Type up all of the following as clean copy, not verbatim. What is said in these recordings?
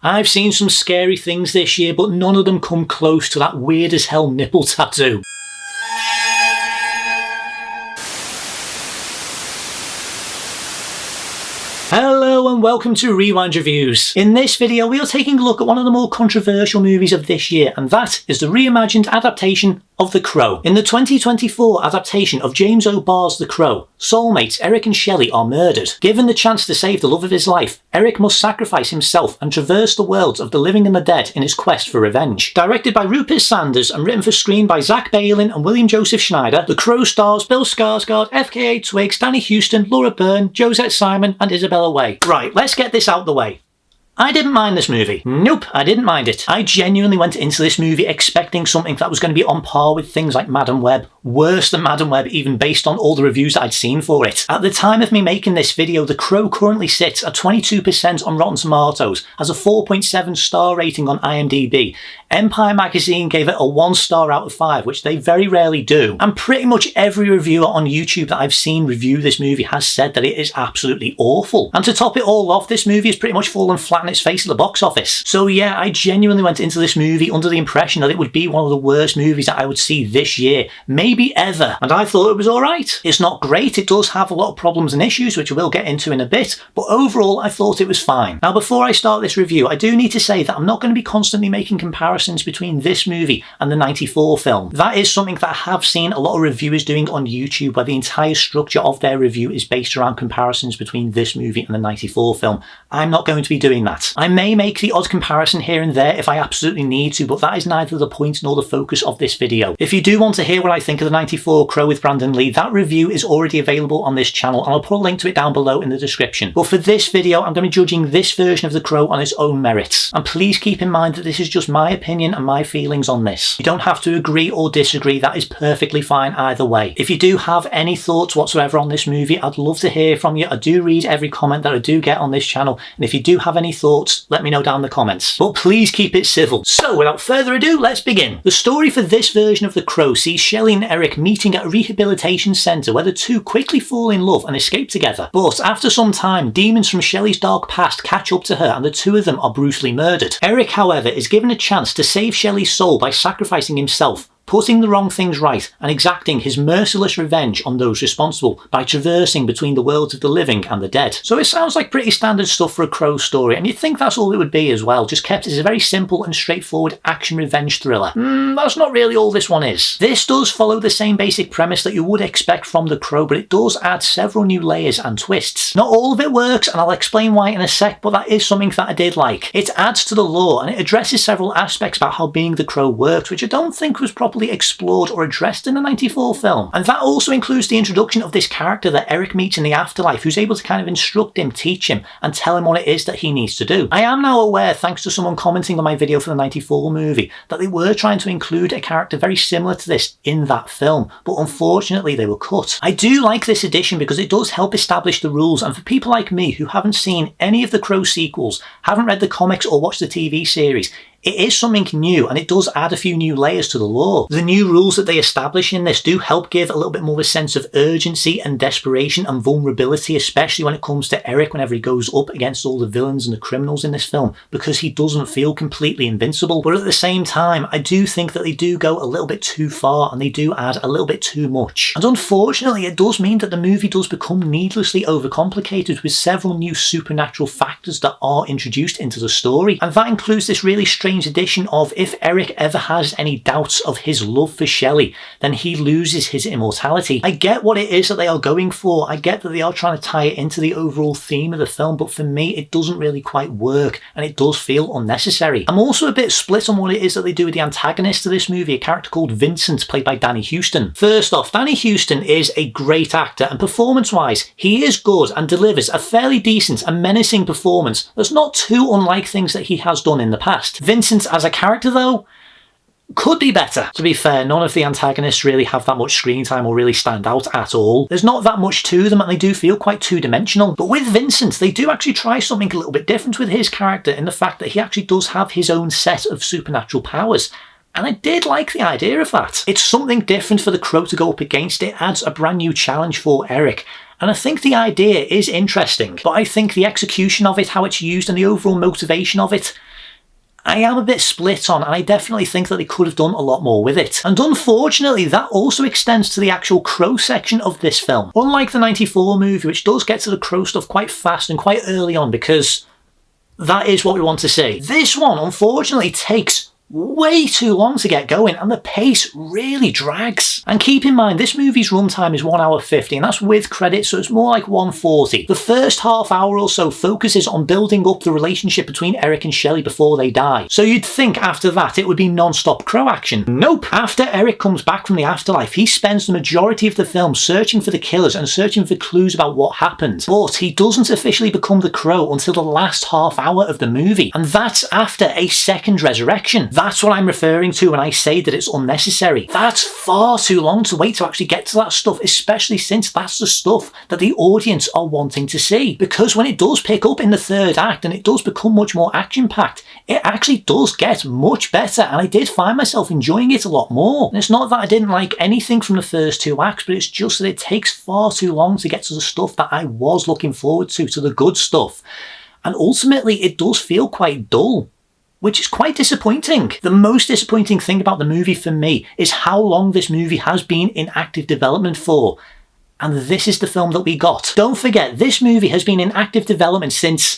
I've seen some scary things this year, but none of them come close to that weird as hell nipple tattoo. Hello and welcome to Rewind Reviews. In this video we are taking a look at one of the more controversial movies of this year, and that is the reimagined adaptation of The Crow. In the 2024 adaptation of James O'Barr's The Crow, soulmates Eric and Shelly are murdered. Given the chance to save the love of his life, Eric must sacrifice himself and traverse the worlds of the living and the dead in his quest for revenge. Directed by Rupert Sanders and written for screen by Zach Baylin and William Joseph Schneider, The Crow stars Bill Skarsgård, FKA Twigs, Danny Houston, Laura Byrne, Josette Simon and Isabella Way. Right, let's get this out the way. I didn't mind this movie. Nope, I didn't mind it. I genuinely went into this movie expecting something that was going to be on par with things like Madam Web, worse than Madam Web even based on all the reviews that I'd seen for it. At the time of me making this video, The Crow currently sits at 22% on Rotten Tomatoes, has a 4.7 star rating on IMDb. Empire magazine gave it a 1 star out of 5, which they very rarely do. And pretty much every reviewer on YouTube that I've seen review this movie has said that it is absolutely awful. And to top it all off, this movie has pretty much fallen flat on its face at the box office. So yeah, I genuinely went into this movie under the impression that it would be one of the worst movies that I would see this year, maybe ever, and I thought it was alright. It's not great, it does have a lot of problems and issues which we'll get into in a bit, but overall I thought it was fine. Now before I start this review, I do need to say that I'm not going to be constantly making comparisons between this movie and the '94 film. That is something that I have seen a lot of reviewers doing on YouTube, where the entire structure of their review is based around comparisons between this movie and the '94 film. I'm not going to be doing that. I may make the odd comparison here and there if I absolutely need to, but that is neither the point nor the focus of this video. If you do want to hear what I think of the '94 Crow with Brandon Lee, that review is already available on this channel and I'll put a link to it down below in the description. But for this video, I'm going to be judging this version of The Crow on its own merits. And please keep in mind that this is just my opinion and my feelings on this. You don't have to agree or disagree, that is perfectly fine either way. If you do have any thoughts whatsoever on this movie, I'd love to hear from you. I do read every comment that I do get on this channel, and if you do have any thoughts, let me know down in the comments. But please keep it civil. So without further ado, let's begin. The story for this version of The Crow sees Shelly and Eric meeting at a rehabilitation centre where the two quickly fall in love and escape together. But after some time, demons from Shelly's dark past catch up to her and the two of them are brutally murdered. Eric, however, is given a chance to save Shelly's soul by sacrificing himself, putting the wrong things right and exacting his merciless revenge on those responsible by traversing between the worlds of the living and the dead. So it sounds like pretty standard stuff for a Crow story, and you'd think that's all it would be as well, just kept as a very simple and straightforward action revenge thriller. That's not really all this one is. This does follow the same basic premise that you would expect from The Crow, but it does add several new layers and twists. Not all of it works, and I'll explain why in a sec, but that is something that I did like. It adds to the lore and it addresses several aspects about how being the Crow worked, which I don't think was properly explored or addressed in the '94 film. And that also includes the introduction of this character that Eric meets in the afterlife, who's able to kind of instruct him, teach him, and tell him what it is that he needs to do. I am now aware, thanks to someone commenting on my video for the '94 movie, that they were trying to include a character very similar to this in that film, but unfortunately they were cut. I do like this addition because it does help establish the rules, and for people like me who haven't seen any of the Crow sequels, haven't read the comics or watched the TV series, it is something new and it does add a few new layers to the lore. The new rules that they establish in this do help give a little bit more of a sense of urgency and desperation and vulnerability, especially when it comes to Eric whenever he goes up against all the villains and the criminals in this film, because he doesn't feel completely invincible. But at the same time, I do think that they do go a little bit too far and they do add a little bit too much. And unfortunately, it does mean that the movie does become needlessly overcomplicated with several new supernatural factors that are introduced into the story. And that includes this really strange addition of, if Eric ever has any doubts of his love for Shelly, then he loses his immortality. I get what it is that they are going for, I get that they are trying to tie it into the overall theme of the film, but for me it doesn't really quite work and it does feel unnecessary. I'm also a bit split on what it is that they do with the antagonist of this movie, a character called Vincent, played by Danny Houston. First off, Danny Houston is a great actor, and performance wise he is good and delivers a fairly decent and menacing performance that's not too unlike things that he has done in the past. Vincent as a character though could be better. To be fair, none of the antagonists really have that much screen time or really stand out at all. There's not that much to them and they do feel quite two-dimensional. But with Vincent, they do actually try something a little bit different with his character in the fact that he actually does have his own set of supernatural powers. And I did like the idea of that. It's something different for the Crow to go up against. It adds a brand new challenge for Eric. And I think the idea is interesting, but I think the execution of it, how it's used and the overall motivation of it, I am a bit split on, and I definitely think that they could have done a lot more with it. And unfortunately, that also extends to the actual Crow section of this film. Unlike the 94 movie, which does get to the Crow stuff quite fast and quite early on because that is what we want to see. This one, unfortunately, takes way too long to get going, and the pace really drags. And keep in mind, this movie's runtime is 1 hour 50, and that's with credits, so it's more like 140. The first half hour or so focuses on building up the relationship between Eric and Shelly before they die. So you'd think after that it would be non-stop Crow action. Nope. After Eric comes back from the afterlife, he spends the majority of the film searching for the killers and searching for clues about what happened. But he doesn't officially become the Crow until the last half hour of the movie, and that's after a second resurrection. That's what I'm referring to when I say that it's unnecessary. That's far too long to wait to actually get to that stuff, especially since that's the stuff that the audience are wanting to see. Because when it does pick up in the third act and it does become much more action-packed, it actually does get much better, and I did find myself enjoying it a lot more. And it's not that I didn't like anything from the first 2 acts, but it's just that it takes far too long to get to the stuff that I was looking forward to the good stuff. And ultimately, it does feel quite dull, which is quite disappointing. The most disappointing thing about the movie for me is how long this movie has been in active development for. And this is the film that we got. Don't forget, this movie has been in active development since,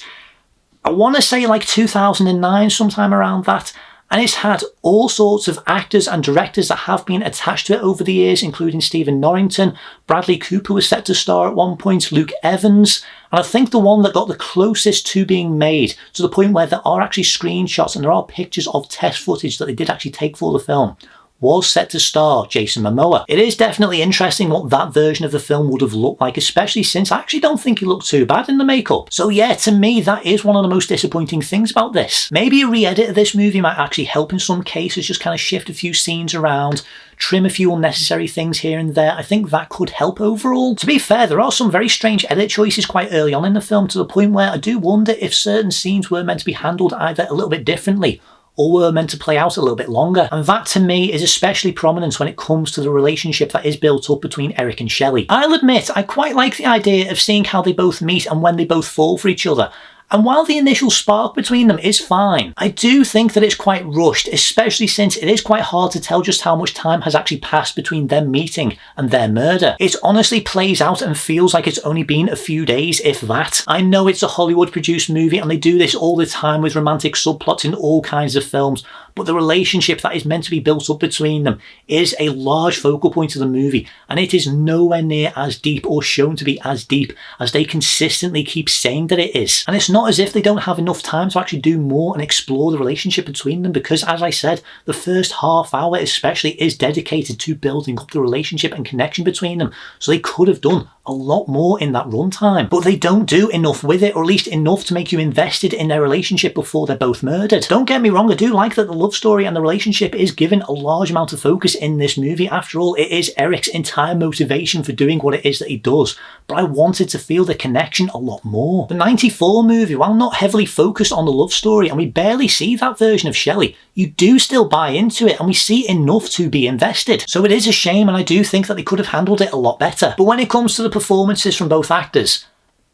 I want to say like 2009, sometime around that. And it's had all sorts of actors and directors that have been attached to it over the years, including Stephen Norrington. Bradley Cooper was set to star at one point, Luke Evans. And I think the one that got the closest to being made, to the point where there are actually screenshots and there are pictures of test footage that they did actually take for the film, was set to star Jason Momoa. It is definitely interesting what that version of the film would have looked like, especially since I actually don't think he looked too bad in the makeup. So yeah, to me, that is one of the most disappointing things about this. Maybe a re-edit of this movie might actually help in some cases, just kind of shift a few scenes around, trim a few unnecessary things here and there. I think that could help overall. To be fair, there are some very strange edit choices quite early on in the film, to the point where I do wonder if certain scenes were meant to be handled either a little bit differently or were meant to play out a little bit longer. And that to me is especially prominent when it comes to the relationship that is built up between Eric and Shelly. I'll admit, I quite like the idea of seeing how they both meet and when they both fall for each other. And while the initial spark between them is fine, I do think that it's quite rushed, especially since it is quite hard to tell just how much time has actually passed between them meeting and their murder. It honestly plays out and feels like it's only been a few days, if that. I know it's a Hollywood-produced movie and they do this all the time with romantic subplots in all kinds of films, but the relationship that is meant to be built up between them is a large focal point of the movie, and it is nowhere near as deep or shown to be as deep as they consistently keep saying that it is. And it's not as if they don't have enough time to actually do more and explore the relationship between them, because as I said, the first half hour especially is dedicated to building up the relationship and connection between them, so they could have done a lot more in that runtime. But they don't do enough with it, or at least enough to make you invested in their relationship before they're both murdered. Don't get me wrong, I do like that the love story and the relationship is given a large amount of focus in this movie. After all, it is Eric's entire motivation for doing what it is that he does, but I wanted to feel the connection a lot more. The 94 movie, while not heavily focused on the love story, and we barely see that version of Shelly, you do still buy into it and we see enough to be invested. So it is a shame, and I do think that they could have handled it a lot better. But when it comes to the performances from both actors,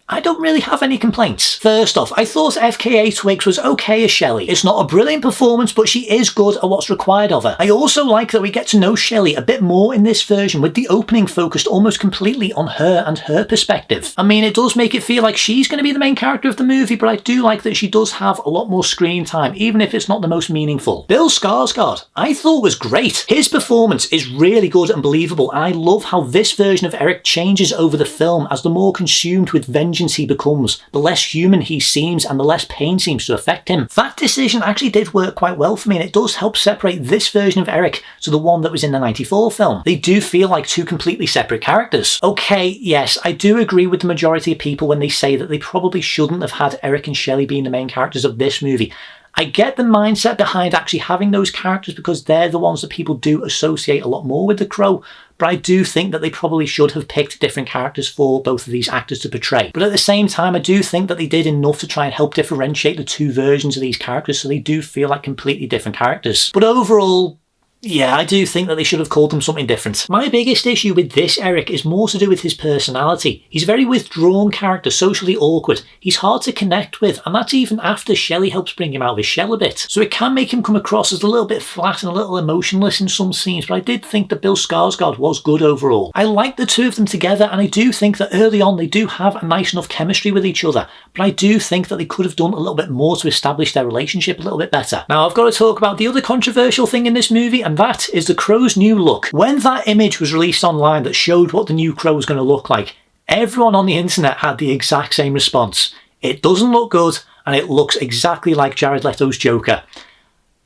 I don't really have any complaints. First off, I thought FKA Twigs was okay as Shelly. It's not a brilliant performance, but she is good at what's required of her. I also like that we get to know Shelly a bit more in this version, with the opening focused almost completely on her and her perspective. I mean, it does make it feel like she's going to be the main character of the movie, but I do like that she does have a lot more screen time, even if it's not the most meaningful. Bill Skarsgård, I thought was great. His performance is really good and believable, and I love how this version of Eric changes over the film as the more consumed with vengeance he becomes, the less human he seems and the less pain seems to affect him. That decision actually did work quite well for me, and it does help separate this version of Eric to the one that was in the 94 film. They do feel like two completely separate characters. Okay, yes, I do agree with the majority of people when they say that they probably shouldn't have had Eric and Shelly being the main characters of this movie. I get the mindset behind actually having those characters because they're the ones that people do associate a lot more with The Crow, but I do think that they probably should have picked different characters for both of these actors to portray. But at the same time, I do think that they did enough to try and help differentiate the two versions of these characters so they do feel like completely different characters. But overall, yeah, I do think that they should have called him something different. My biggest issue with this Eric is more to do with his personality. He's a very withdrawn character, socially awkward. He's hard to connect with, and that's even after Shelley helps bring him out of his shell a bit. So it can make him come across as a little bit flat and a little emotionless in some scenes, but I did think that Bill Skarsgård was good overall. I like the two of them together, and I do think that early on they do have a nice enough chemistry with each other, but I do think that they could have done a little bit more to establish their relationship a little bit better. Now I've got to talk about the other controversial thing in this movie, and that is the Crow's new look. When that image was released online that showed what the new Crow was going to look like, everyone on the internet had the exact same response. It doesn't look good, and it looks exactly like Jared Leto's Joker.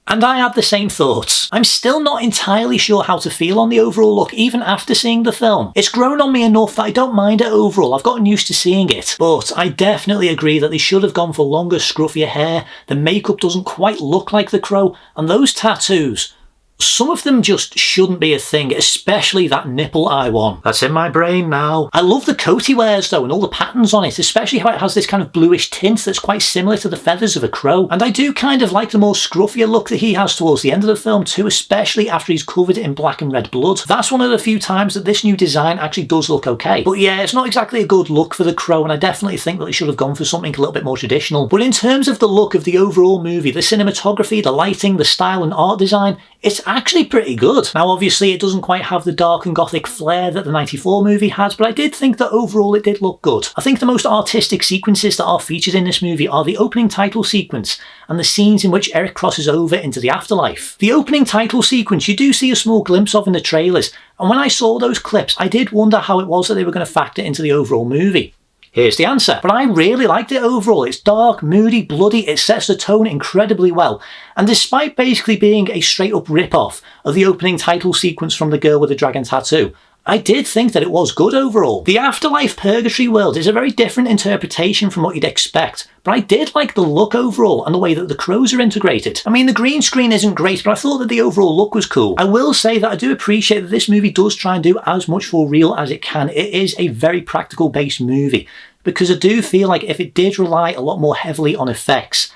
And I had the same thoughts. I'm still not entirely sure how to feel on the overall look, even after seeing the film. It's grown on me enough that I don't mind it overall. I've gotten used to seeing it. But I definitely agree that they should have gone for longer, scruffier hair. The makeup doesn't quite look like the Crow. And those tattoos, some of them just shouldn't be a thing, especially that nipple eye one. That's in my brain now. I love the coat he wears though, and all the patterns on it, especially how it has this kind of bluish tint that's quite similar to the feathers of a crow. And I do kind of like the more scruffier look that he has towards the end of the film too, especially after he's covered in black and red blood. That's one of the few times that this new design actually does look okay. But yeah, it's not exactly a good look for the Crow, and I definitely think that they should have gone for something a little bit more traditional. But in terms of the look of the overall movie, the cinematography, the lighting, the style and art design, it's actually pretty good. Now obviously it doesn't quite have the dark and gothic flair that the 94 movie has, but I did think that overall it did look good. I think the most artistic sequences that are featured in this movie are the opening title sequence and the scenes in which Eric crosses over into the afterlife. The opening title sequence you do see a small glimpse of in the trailers, and when I saw those clips I did wonder how it was that they were going to factor into the overall movie. Here's the answer. But I really liked it overall. It's dark, moody, bloody, it sets the tone incredibly well. And despite basically being a straight up rip-off of the opening title sequence from The Girl with the Dragon Tattoo, I did think that it was good overall. The Afterlife Purgatory world is a very different interpretation from what you'd expect, but I did like the look overall and the way that the crows are integrated. I mean, the green screen isn't great, but I thought that the overall look was cool. I will say that I do appreciate that this movie does try and do as much for real as it can. It is a very practical based movie, because I do feel like if it did rely a lot more heavily on effects,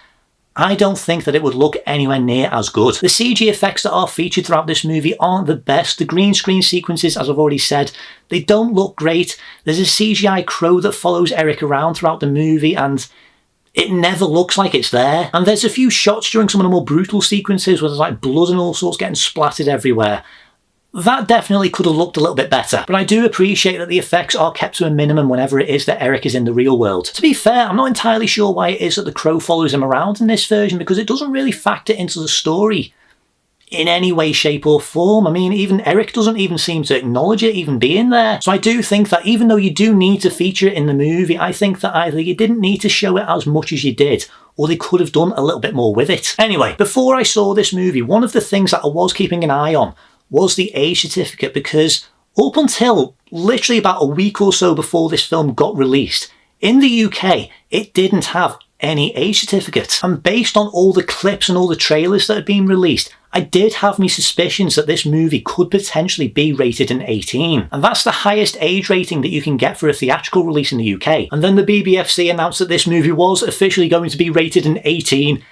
I don't think that it would look anywhere near as good. The CG effects that are featured throughout this movie aren't the best. The green screen sequences, as I've already said, they don't look great. There's a CGI crow that follows Eric around throughout the movie and it never looks like it's there. And there's a few shots during some of the more brutal sequences where there's like blood and all sorts getting splattered everywhere. That definitely could have looked a little bit better, but I do appreciate that the effects are kept to a minimum whenever it is that Eric is in the real world. To be fair, I'm not entirely sure why it is that the crow follows him around in this version, because it doesn't really factor into the story in any way, shape or form. I mean, even Eric doesn't even seem to acknowledge it even being there. So I do think that even though you do need to feature it in the movie, I think that either you didn't need to show it as much as you did, or they could have done a little bit more with it. Anyway, before I saw this movie, one of the things that I was keeping an eye on was the age certificate, because up until literally about a week or so before this film got released, in the UK, it didn't have any age certificate. And based on all the clips and all the trailers that had been released, I did have my suspicions that this movie could potentially be rated an 18. And that's the highest age rating that you can get for a theatrical release in the UK. And then the BBFC announced that this movie was officially going to be rated an 18,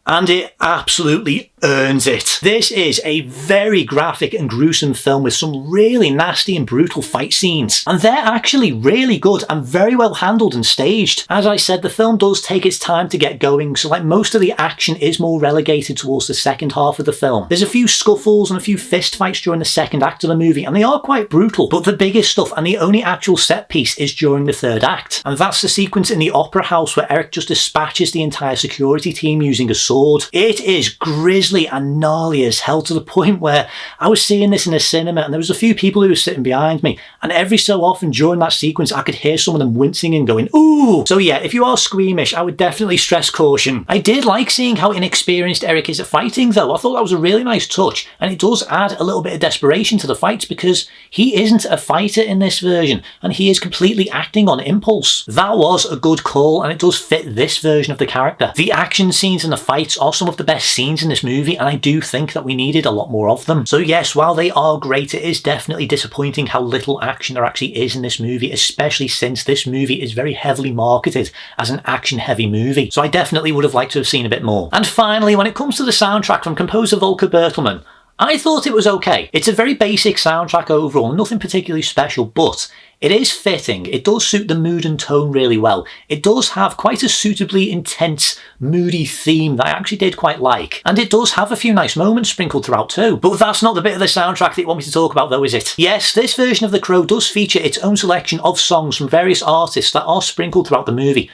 and it absolutely earns it. This is a very graphic and gruesome film with some really nasty and brutal fight scenes. And they're actually really good and very well handled and staged. As I said, the film does take its time to get going, so like most of the action is more relegated towards the second half of the film. There's a few scuffles and a few fist fights during the second act of the movie, and they are quite brutal, but the biggest stuff and the only actual set piece is during the third act. And that's the sequence in the opera house where Eric just dispatches the entire security team using a sword. It is grisly and gnarly as hell, to the point where I was seeing this in a cinema and there was a few people who were sitting behind me, and every so often during that sequence I could hear some of them wincing and going, ooh! So yeah, if you are squeamish, I would definitely stress caution. I did like seeing how inexperienced Eric is at fighting though. I thought that was a really nice touch, and it does add a little bit of desperation to the fights, because he isn't a fighter in this version and he is completely acting on impulse. That was a good call, and it does fit this version of the character. The action scenes and the fights are some of the best scenes in this movie, and I do think that we needed a lot more of them. So yes, while they are great, it is definitely disappointing how little action there actually is in this movie, especially since this movie is very heavily marketed as an action-heavy movie. So I definitely would have liked to have seen a bit more. And finally, when it comes to the soundtrack from composer Volker Bertelmann, I thought it was okay. It's a very basic soundtrack overall, nothing particularly special, but it is fitting. It does suit the mood and tone really well. It does have quite a suitably intense, moody theme that I actually did quite like. And it does have a few nice moments sprinkled throughout too. But that's not the bit of the soundtrack that you want me to talk about though, is it? Yes, this version of The Crow does feature its own selection of songs from various artists that are sprinkled throughout the movie.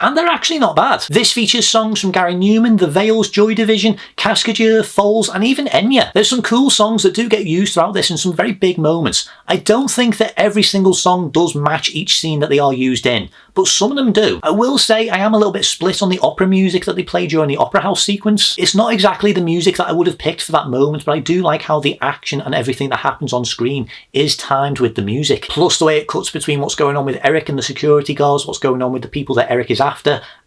And they're actually not bad. This features songs from Gary Newman, The Veils, Joy Division, Skarsgård, Foles, and even Enya. There's some cool songs that do get used throughout this in some very big moments. I don't think that every single song does match each scene that they are used in, but some of them do. I will say I am a little bit split on the opera music that they play during the opera house sequence. It's not exactly the music that I would have picked for that moment, but I do like how the action and everything that happens on screen is timed with the music. Plus the way it cuts between what's going on with Eric and the security guards, what's going on with the people that Eric is after,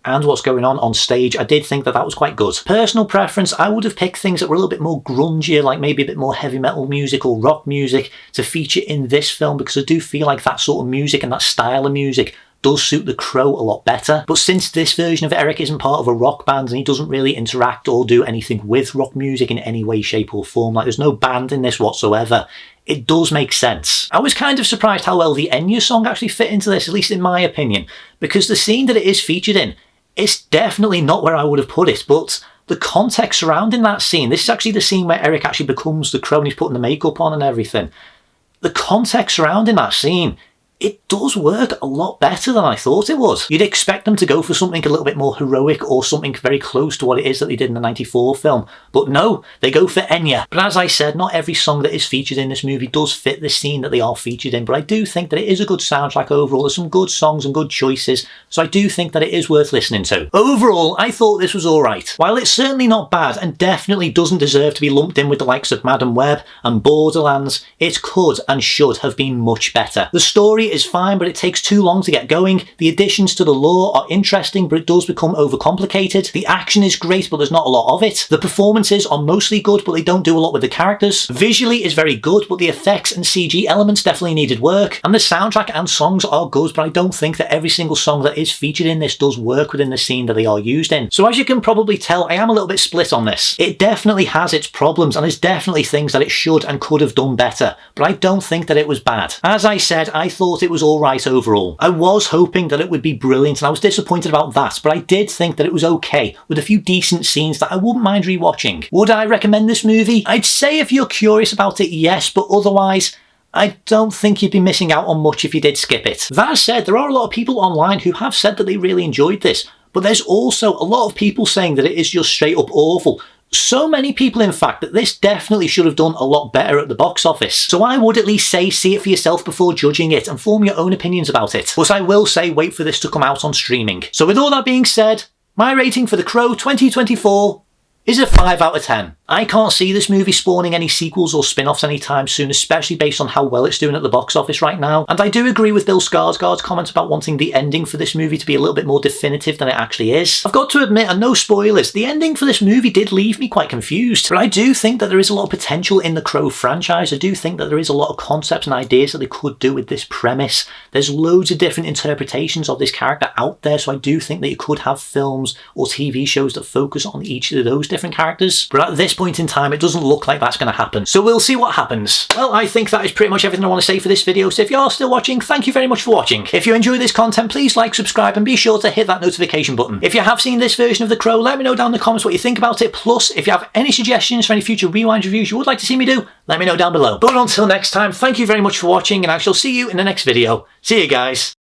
and what's going on stage. I did think that that was quite good. Personal preference, I would have picked things that were a little bit more grungier, like maybe a bit more heavy metal music or rock music to feature in this film, because I do feel like that sort of music and that style of music does suit The Crow a lot better. But since this version of Eric isn't part of a rock band and he doesn't really interact or do anything with rock music in any way, shape or form, like there's no band in this whatsoever, it does make sense. I was kind of surprised how well the Enya song actually fit into this, at least in my opinion, because the scene that it is featured in, it's definitely not where I would have put it, but the context surrounding that scene, this is actually the scene where Eric actually becomes the Crow and he's putting the makeup on and everything. The context surrounding that scene, it does work a lot better than I thought it would. You'd expect them to go for something a little bit more heroic or something very close to what it is that they did in the '94 film. But no, they go for Enya. But as I said, not every song that is featured in this movie does fit the scene that they are featured in. But I do think that it is a good soundtrack overall. There's some good songs and good choices. So I do think that it is worth listening to. Overall, I thought this was alright. While it's certainly not bad and definitely doesn't deserve to be lumped in with the likes of Madam Web and Borderlands, it could and should have been much better. The story is fine, but it takes too long to get going. The additions to the lore are interesting, but it does become overcomplicated. The action is great, but there's not a lot of it. The performances are mostly good, but they don't do a lot with the characters. Visually is very good, but the effects and CG elements definitely needed work. And the soundtrack and songs are good, but I don't think that every single song that is featured in this does work within the scene that they are used in. So as you can probably tell, I am a little bit split on this. It definitely has its problems, and there's definitely things that it should and could have done better, but I don't think that it was bad. As I said, I thought it was alright overall. I was hoping that it would be brilliant and I was disappointed about that, but I did think that it was okay, with a few decent scenes that I wouldn't mind rewatching. Would I recommend this movie? I'd say if you're curious about it, yes, but otherwise, I don't think you'd be missing out on much if you did skip it. That said, there are a lot of people online who have said that they really enjoyed this, but there's also a lot of people saying that it is just straight up awful. So many people, in fact, that this definitely should have done a lot better at the box office. So I would at least say see it for yourself before judging it and form your own opinions about it. But I will say wait for this to come out on streaming. So with all that being said, my rating for The Crow 2024 is a 5 out of 10. I can't see this movie spawning any sequels or spin-offs anytime soon, especially based on how well it's doing at the box office right now. And I do agree with Bill Skarsgård's comment about wanting the ending for this movie to be a little bit more definitive than it actually is. I've got to admit, and no spoilers, the ending for this movie did leave me quite confused. But I do think that there is a lot of potential in the Crow franchise. I do think that there is a lot of concepts and ideas that they could do with this premise. There's loads of different interpretations of this character out there, so I do think that you could have films or TV shows that focus on each of those different characters. But at this point in time, it doesn't look like that's going to happen. So we'll see what happens. Well, I think that is pretty much everything I want to say for this video. So if you are still watching, thank you very much for watching. If you enjoy this content, please like, subscribe, and be sure to hit that notification button. If you have seen this version of The Crow, let me know down in the comments what you think about it. Plus, if you have any suggestions for any future Rewind reviews you would like to see me do, let me know down below. But until next time, thank you very much for watching, and I shall see you in the next video. See you guys.